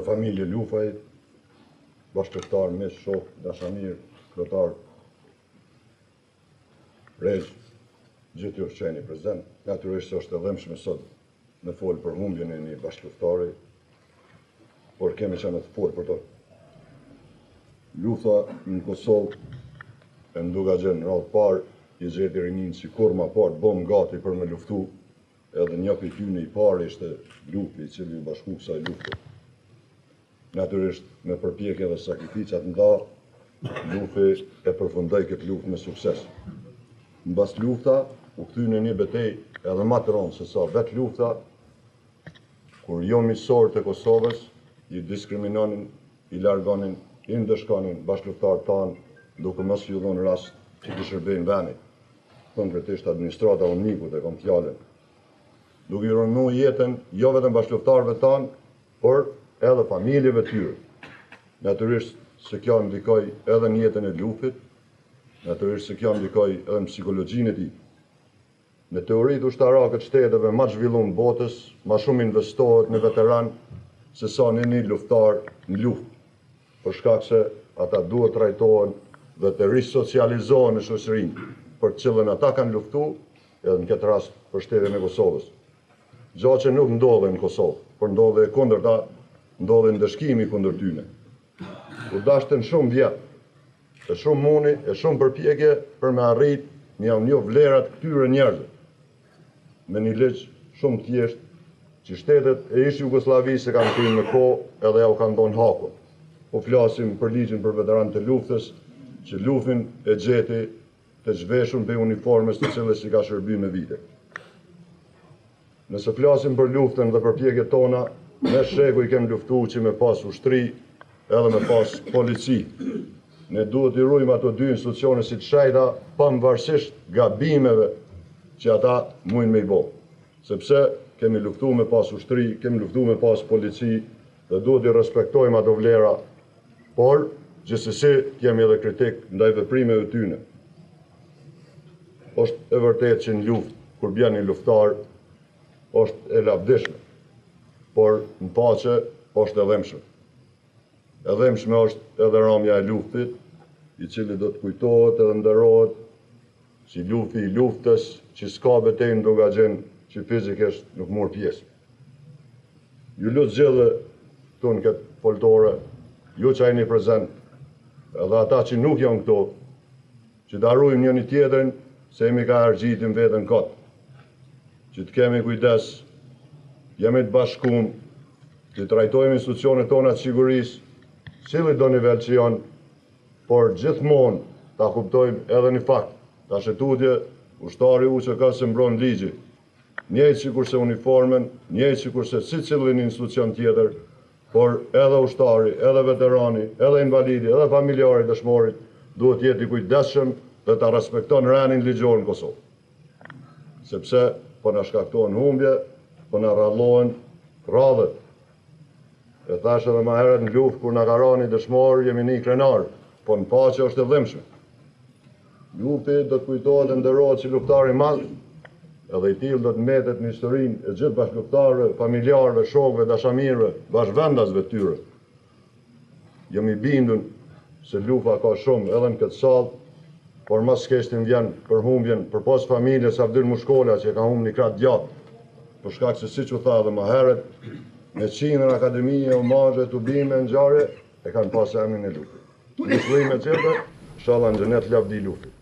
për familje Lufaj, bashkëtar, mes, shok, dashamir, kryetar, Reg, gjithë ju qeni prezident. Natyrisht është e dhëmshme sot me folë për humbjen e një bashkëftari, por kemi që me të folë për to. Lufta në Kosovë e nduga gjenë radhë parë, i gjeti rinin si kur ma parë, bom gati për me luftu, edhe një për tyne i parë ishte Lupi, i cili u bashku kësaj lufte. Natyrisht me përpjekje dhe sakrificat nda, Lupi e përfundoi këtë luftë me sukses. Në bas lufta, u këthyne një betej edhe ma të ronë se sa vetë lufta, kur jo misorët e Kosovës, i diskriminonin, i largonin, i ndëshkonin bashkëluftarët tanë, duke mos ju dhonë rast që të shërbejnë venit. Konkretisht administrata unikut e kom fjallën. Duke i rënu jetën, jo vetëm bashkëluftarëve tanë, por edhe familjeve tyre. Natyrisht se kjo ndikoj edhe në jetën e Lufit, natyrisht se kjo ndikoj edhe në psikologjinë e tij. Në teoritë ushtarakët shteteve ma të zhvilluar botës, ma shumë investohet në veteran se sa në një luftar në luftë, për shkak se ata duhet trajtohen dhe të risocializohen në shoqërinë, për cilën ata kanë luftu, edhe në këtë rast për shtetin e Kosovës. Gjë që nuk ndodhe në Kosovë, por ndodhe kundërta, ndodhe ndëshkimi kundër tyne. U dashtën shumë vjetë, e shumë muni, e shumë përpjekje për me arrit një vlerat këtyre njerëzve. Me një ligj shumë thjesht, që shtetet e ish Jugosllavisë se kanë krinë në kohë edhe ja u kanë thonë hakun. Po flasim për ligjin për veteranët e luftës, që lufin e gjeti të zhveshur me uniformes të cilës i ka shërby me vite. Nëse flasim për luftën dhe përpjekjet tona, me sheku i kemë luftu që me pas ushtri edhe me pas polici. Ne duhet i rujmë ato dy institucione si të shajta, pavarësisht gabimeve që ata mujnë me i bo. Sepse kemi luftu me pas ushtri, kemi luftu me pas polici, dhe duhet i respektojmë ato vlera, por gjithsesi kemi edhe kritik ndaj veprimeve tyne. Është e vërtet që në luftë, kur bjen një luftar, është e lavdishme, por në paqe është e dhemshme. E dhemshme është edhe ramja e luftit, i cili do të kujtohet edhe nderohet si lufti i luftës, që s'ka betejë nduga gjenë që fizikisht nuk morë pjesë. Ju lutë gjithë këtu në këtë foltore, ju që ajni prezent, edhe ata që nuk janë këto, që darujmë një tjetërin se jemi ka argjitim vetën këtë, që të kemi kujdes, jemi të bashkum, që të trajtojmë institucionet tona të sigurisë, cili do nivel që janë, por gjithmonë ta kuptojmë edhe një fakt, ta shetutje, ushtari UÇK se mbron ligji, njëjtë sikurse uniformen, njëjtë sikurse secilin institucion tjetër, por edhe ushtari, edhe veterani, edhe invalidi, edhe familjari dëshmorit duhet jetë i kujdesshëm dhe ta respekton ranin ligjor në Kosovë. Sepse po na shkaktohen humbje, po na rrallohen radhët. E thash edhe më herët në luftë kur na ka rani dëshmor, jemi një krenar, po në paqe është e dhëmshme. Lupi do të kujtohet e nderohet si luftari i madh, edhe i tillë do të mbetet në historinë e gjithë bashkëluftarëve, familjarëve, shokëve, dashamirëve, bashkëvendasve tyre. Jemi bindur se lufa ka shumë edhe në këtë sallë, por mas keshtin vjen për humbjen, për pas familjes Avdyl Mushkola që ka humbur një krah djathtë, për shkak se siç u tha edhe më herët, me qindra akademie, omazhe, tubime, ngjarje e kanë pas emrin e Lufit. Në shëllime tjetër, inshallah në xhenet lavdi Lufit.